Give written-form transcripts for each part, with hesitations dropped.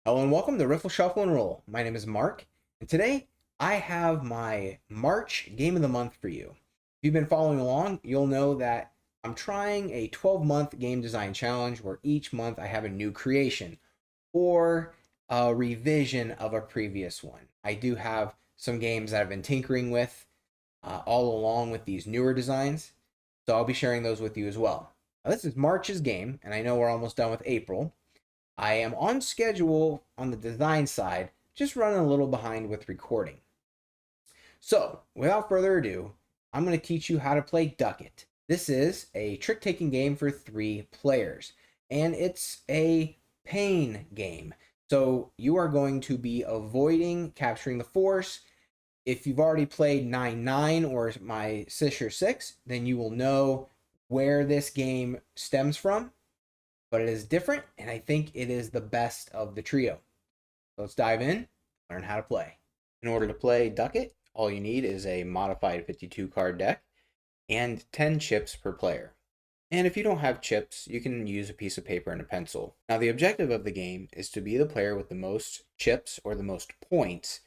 Hello and welcome to Riffle Shuffle and Roll. My name is Mark, and today I have my March Game of the Month for you. If you've been following along, you'll know that I'm trying a 12-month game design challenge where each month I have a new creation or a revision of a previous one. I do have some games that I've been tinkering with all along with these newer designs, so I'll be sharing those with you as well. Now, this is March's game, and I know we're almost done with April. I am on schedule on the design side, just running a little behind with recording. So, without further ado, I'm going to teach you how to play Duckit. This is a trick taking game for 3 players, and it's a pain game. So, you are going to be avoiding capturing the force. If you've already played 9-9 or my Sister 6, then you will know where this game stems from, but it is different, and I think it is the best of the trio. So let's dive in, learn how to play. In order to play Duckit, all you need is a modified 52 card deck and 10 chips per player. And if you don't have chips, you can use a piece of paper and a pencil. Now, the objective of the game is to be the player with the most chips or the most points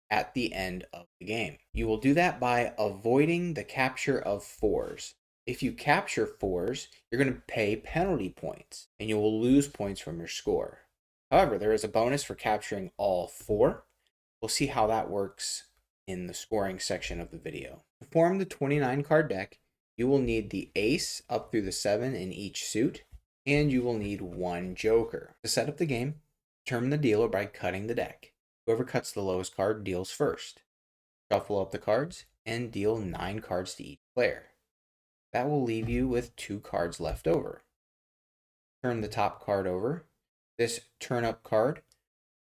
at the end of the game. You will do that by avoiding the capture of fours. If you capture fours, you're going to pay penalty points and you will lose points from your score. However, there is a bonus for capturing all 4. We'll see how that works in the scoring section of the video. To form the 29 card deck, you will need the ace up through the 7 in each suit, and you will need 1 joker. To set up the game, determine the dealer by cutting the deck. Whoever cuts the lowest card deals first. Shuffle up the cards and deal 9 cards to each player. That will leave you with 2 cards left over. Turn the top card over. This turn up card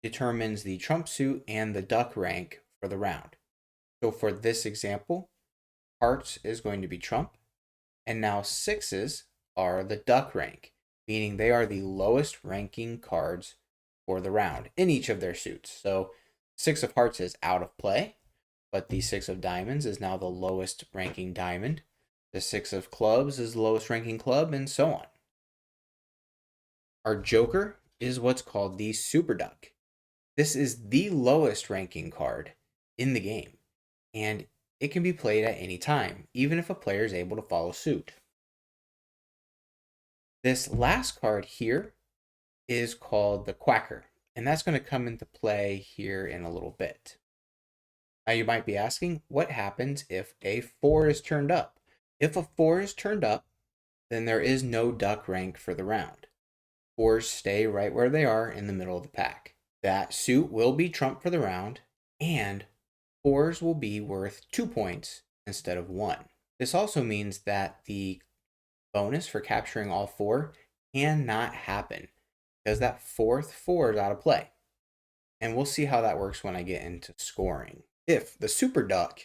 determines the trump suit and the duck rank for the round. So for this example, hearts is going to be trump, and now 6s are the duck rank, meaning they are the lowest ranking cards for the round in each of their suits. So 6 of hearts is out of play, but the 6 of diamonds is now the lowest ranking diamond. The 6 of clubs is the lowest ranking club, and so on. Our joker is what's called the super duck. This is the lowest ranking card in the game, and it can be played at any time, even if a player is able to follow suit. This last card here is called the quacker, and that's going to come into play here in a little bit. Now you might be asking, what happens if a 4 is turned up? If a 4 is turned up, then there is no duck rank for the round. 4s stay right where they are in the middle of the pack. That suit will be trump for the round, and 4s will be worth 2 points instead of 1. This also means that the bonus for capturing all 4 cannot happen because that 4th 4 is out of play. And we'll see how that works when I get into scoring. If the super duck,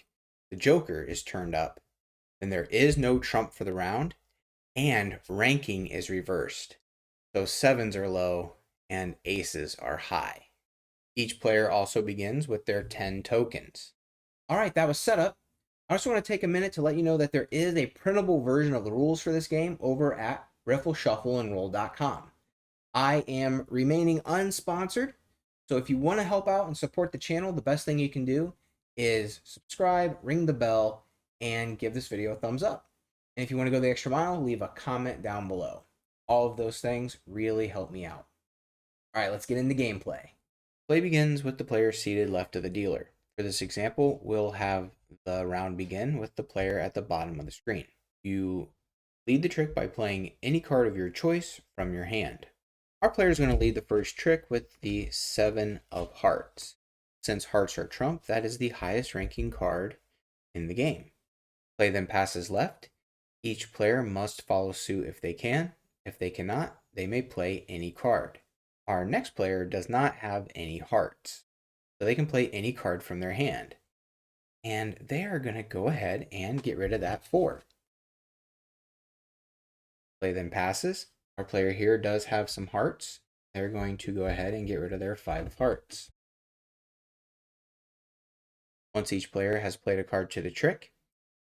the joker, is turned up, then there is no trump for the round, and ranking is reversed. So 7s are low and aces are high. Each player also begins with their 10 tokens. All right, that was set up. I just want to take a minute to let you know that there is a printable version of the rules for this game over at riffleshuffleandroll.com. I am remaining unsponsored, so if you want to help out and support the channel, the best thing you can do is subscribe, ring the bell, and give this video a thumbs up. And if you want to go the extra mile, leave a comment down below. All of those things really help me out. All right, let's get into gameplay. Play begins with the player seated left of the dealer. For this example, we'll have the round begin with the player at the bottom of the screen. You lead the trick by playing any card of your choice from your hand. Our player is going to lead the first trick with the 7 of hearts. Since hearts are trump, that is the highest ranking card in the game. Play then passes left. Each player must follow suit if they can. If they cannot, they may play any card. Our next player does not have any hearts, so they can play any card from their hand. And they are going to go ahead and get rid of that 4. Play then passes. Our player here does have some hearts. They're going to go ahead and get rid of their 5 of hearts. Once each player has played a card to the trick,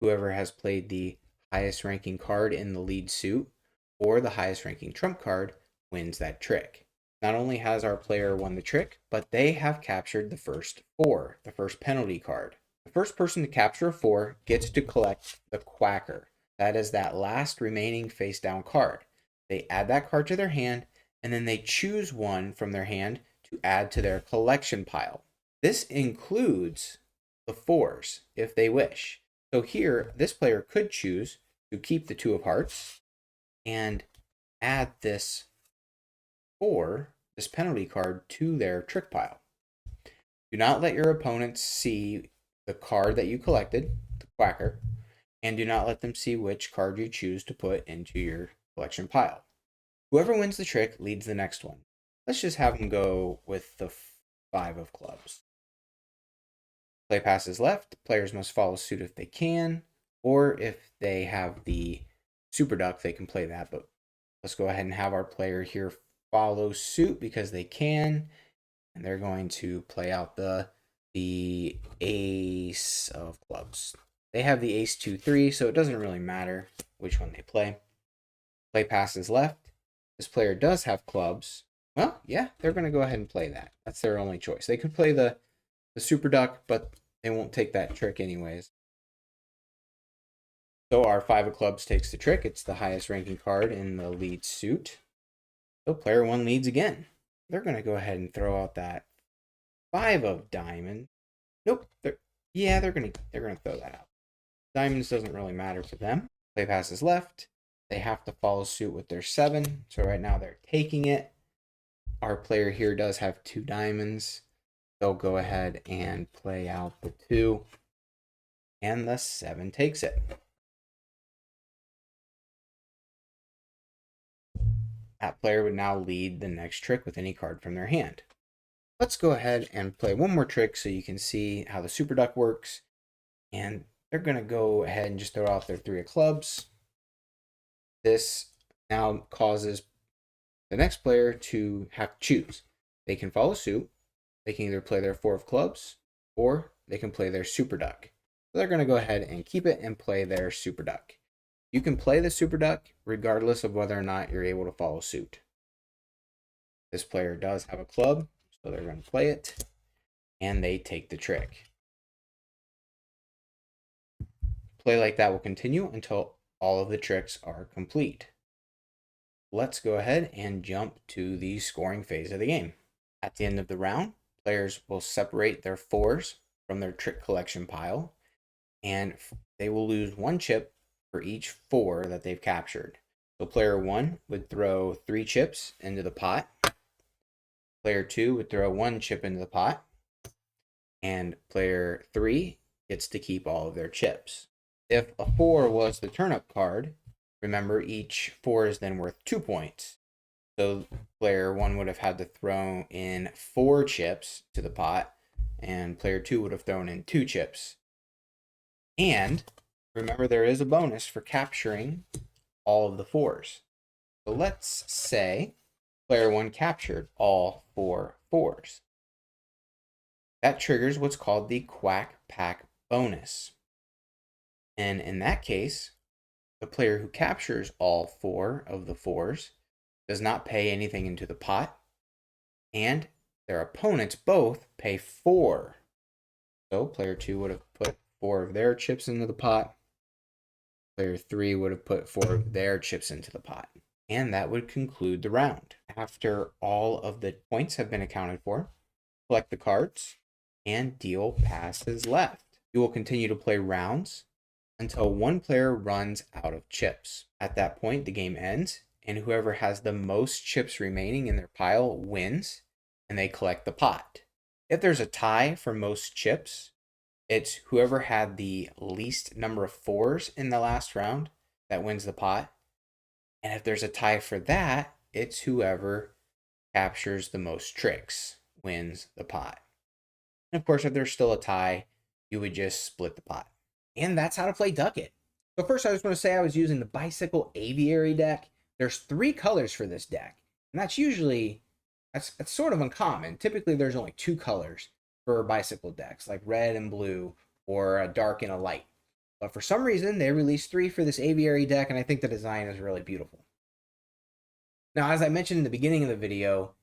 whoever has played the highest ranking card in the lead suit or the highest ranking trump card wins that trick. Not only has our player won the trick, but they have captured the first 4, the first penalty card. The first person to capture a 4 gets to collect the quacker. That is that last remaining face down card. They add that card to their hand, and then they choose one from their hand to add to their collection pile. This includes the 4s if they wish. So here, this player could choose to keep the 2 of hearts and add this 4, this penalty card, to their trick pile. Do not let your opponents see the card that you collected, the quacker, and do not let them see which card you choose to put into your collection pile. Whoever wins the trick leads the next one. Let's just have them go with the 5 of clubs. Play passes left. Players must follow suit if they can, or if they have the super duck, they can play that. But let's go ahead and have our player here follow suit because they can, and they're going to play out the ace of clubs. They have the ace 2-3, so it doesn't really matter which one they play. Play passes left. This player does have clubs. Well, yeah, they're going to go ahead and play that. That's their only choice. They could play the super duck, but they won't take that trick anyways. So our 5 of clubs takes the trick. It's the highest ranking card in the lead suit. So player 1 leads again. They're going to go ahead and throw out that 5 of diamonds. Nope. They're going to throw that out. Diamonds doesn't really matter for them. Play passes left. They have to follow suit with their 7. So right now they're taking it. Our player here does have 2 diamonds. They'll go ahead and play out the 2. And the 7 takes it. That player would now lead the next trick with any card from their hand. Let's go ahead and play one more trick so you can see how the super duck works. And they're going to go ahead and just throw out their 3 of clubs. This now causes the next player to have to choose. They can follow suit. They can either play their 4 of clubs or they can play their super duck. So they're going to go ahead and keep it and play their super duck. You can play the super duck regardless of whether or not you're able to follow suit. This player does have a club, so they're going to play it, and they take the trick. Play like that will continue until all of the tricks are complete. Let's go ahead and jump to the scoring phase of the game. At the end of the round, players will separate their 4s from their trick collection pile, and they will lose 1 chip for each 4 that they've captured. So player 1 would throw 3 chips into the pot. Player 2 would throw 1 chip into the pot. And player 3 gets to keep all of their chips. If a 4 was the turnip card, remember each 4 is then worth 2 points. So player 1 would have had to throw in 4 chips to the pot, and player 2 would have thrown in 2 chips. And remember, there is a bonus for capturing all of the 4s. So let's say player 1 captured all 4 4s. That triggers what's called the Quack Pack bonus. And in that case, the player who captures all 4 of the 4s does not pay anything into the pot, and their opponents both pay 4. So player 2 would have put 4 of their chips into the pot. Player 3 would have put 4 of their chips into the pot. And that would conclude the round. After all of the points have been accounted for, collect the cards and deal passes left. You will continue to play rounds until one player runs out of chips. At that point, the game ends, and whoever has the most chips remaining in their pile wins, and they collect the pot. If there's a tie for most chips, it's whoever had the least number of 4s in the last round that wins the pot. And if there's a tie for that, it's whoever captures the most tricks wins the pot. And of course, if there's still a tie, you would just split the pot. And that's how to play Duckit. So first, I just want to say I was using the Bicycle Aviary deck. There's 3 colors for this deck, and that's sort of uncommon. Typically, there's only 2 colors for bicycle decks, like red and blue, or a dark and a light. But for some reason, they released 3 for this Aviary deck, and I think the design is really beautiful. Now, as I mentioned in the beginning of the video,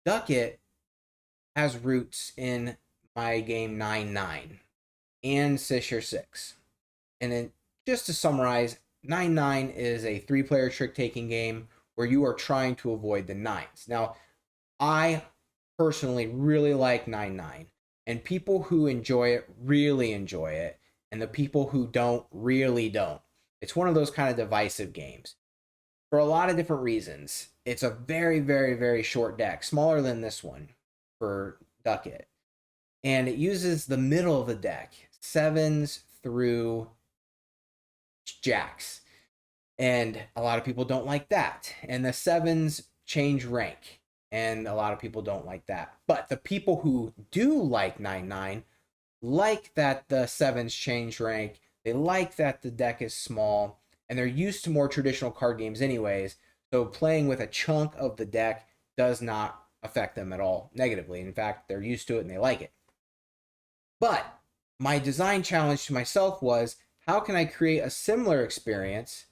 Duckit has roots in my game 9-9 and Sisher 6. And then just to summarize, 9-9 is a 3-player trick-taking game where you are trying to avoid the nines. Now, I personally really like 9-9, and people who enjoy it really enjoy it, and the people who don't really don't. It's one of those kind of divisive games for a lot of different reasons. It's a very, very, very short deck, smaller than this one for Duckit. And it uses the middle of the deck, sevens through jacks. And a lot of people don't like that. And the sevens change rank. And a lot of people don't like that. But the people who do like 9-9 like that the sevens change rank. They like that the deck is small. And they're used to more traditional card games, anyways. So playing with a chunk of the deck does not affect them at all negatively. In fact, they're used to it and they like it. But my design challenge to myself was, how can I create a similar experience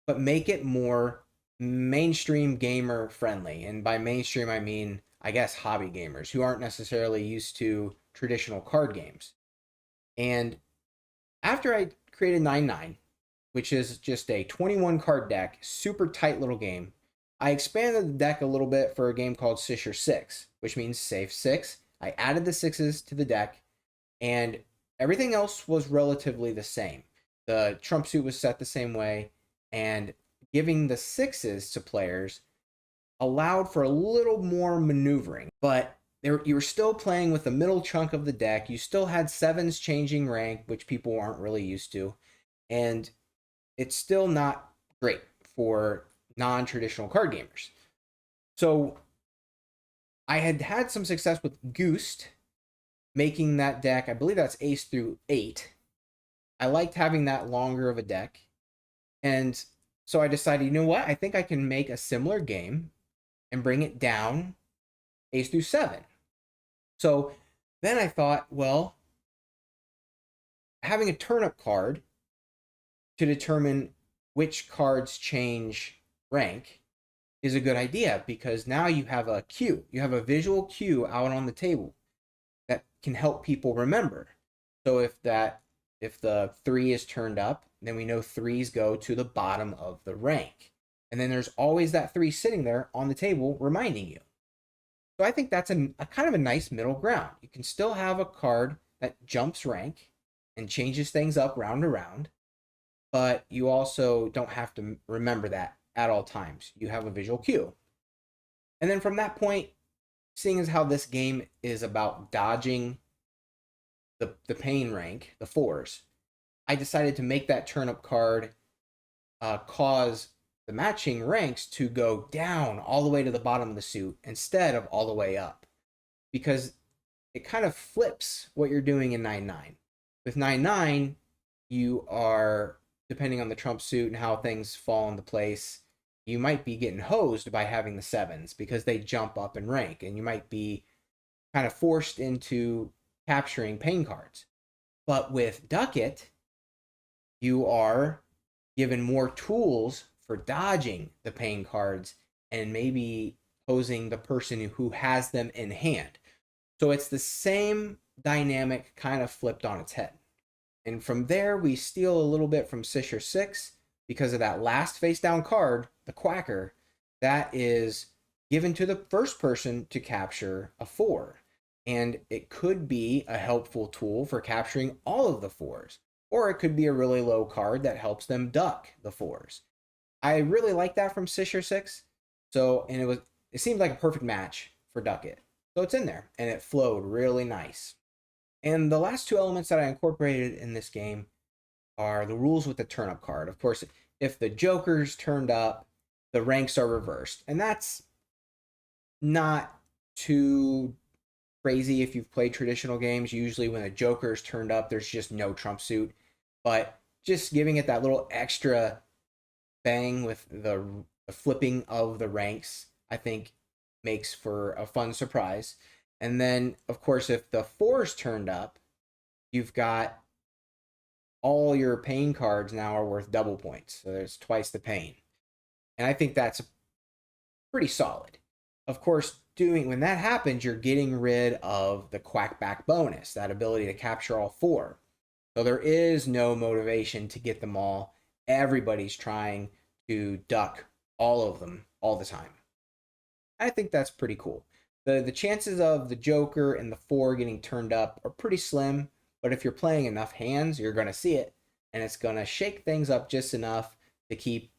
but make it more mainstream gamer friendly? And by mainstream, I mean, I guess, hobby gamers who aren't necessarily used to traditional card games. And after I created 9-9, which is just a 21 card deck, super tight little game, I expanded the deck a little bit for a game called Sisher 6, which means safe 6. I added the sixes to the deck, and everything else was relatively the same. The trump suit was set the same way, and giving the sixes to players allowed for a little more maneuvering, but you were still playing with the middle chunk of the deck. You still had sevens changing rank, which people aren't really used to, and it's still not great for non-traditional card gamers. So I had had some success with Goost, making that deck, I believe that's ace through 8. I liked having that longer of a deck. And so I decided, you know what? I think I can make a similar game and bring it down ace through 7. So then I thought, well, having a turnip card to determine which cards change rank is a good idea, because now you have a cue. You have a visual cue out on the table that can help people remember. So if the 3 is turned up, then we know 3s go to the bottom of the rank. And then there's always that 3 sitting there on the table reminding you. So I think that's a kind of a nice middle ground. You can still have a card that jumps rank and changes things up round to round, but you also don't have to remember that at all times. You have a visual cue. And then from that point, seeing as how this game is about dodging the pain rank, the 4s, I decided to make that turnip card cause the matching ranks to go down all the way to the bottom of the suit instead of all the way up, because it kind of flips what you're doing in 9-9. With 9-9, you are, depending on the trump suit and how things fall into place, you might be getting hosed by having the 7s because they jump up in rank, and you might be kind of forced into capturing pain cards. But with Duckit, you are given more tools for dodging the pain cards and maybe posing the person who has them in hand. So it's the same dynamic kind of flipped on its head. And from there, we steal a little bit from Sisher 6 because of that last face down card, the quacker, that is given to the first person to capture a 4. And it could be a helpful tool for capturing all of the 4s. Or it could be a really low card that helps them duck the 4s. I really like that from Sisher 6. So, and it seemed like a perfect match for Duckit. So it's in there, and it flowed really nice. And the last 2 elements that I incorporated in this game are the rules with the turnip card. Of course, if the joker's turned up, the ranks are reversed. And that's not too crazy if you've played traditional games. Usually when a joker's turned up, there's just no trump suit. But just giving it that little extra bang with the flipping of the ranks, I think makes for a fun surprise. And then, of course, if the 4's turned up, you've got all your pain cards now are worth double points. So there's twice the pain. And I think that's pretty solid. Of course, when that happens, you're getting rid of the quack back bonus, that ability to capture all four. So there is no motivation to get them all. Everybody's trying to duck all of them all the time. I think that's pretty cool. The chances of the Joker and the four getting turned up are pretty slim, but if you're playing enough hands, you're going to see it, and it's going to shake things up just enough to keep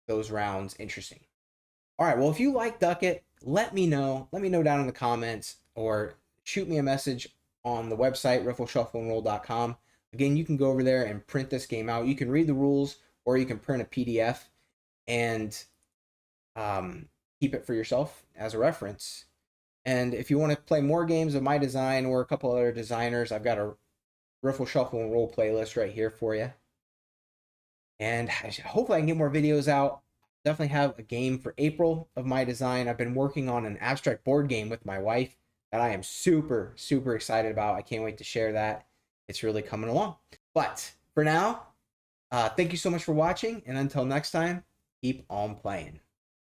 those rounds interesting. All right, well, if you like Duckit, let me know. Let me know down in the comments or shoot me a message on the website, riffleshuffleandroll.com. Again, you can go over there and print this game out. You can read the rules or you can print a PDF and keep it for yourself as a reference. And if you want to play more games of my design or a couple other designers, I've got a Riffle Shuffle and Roll playlist right here for you. And hopefully I can get more videos out. Definitely have a game for April of my design. I've been working on an abstract board game with my wife that I am super, super excited about. I can't wait to share that. It's really coming along. But for now, thank you so much for watching. And until next time, keep on playing.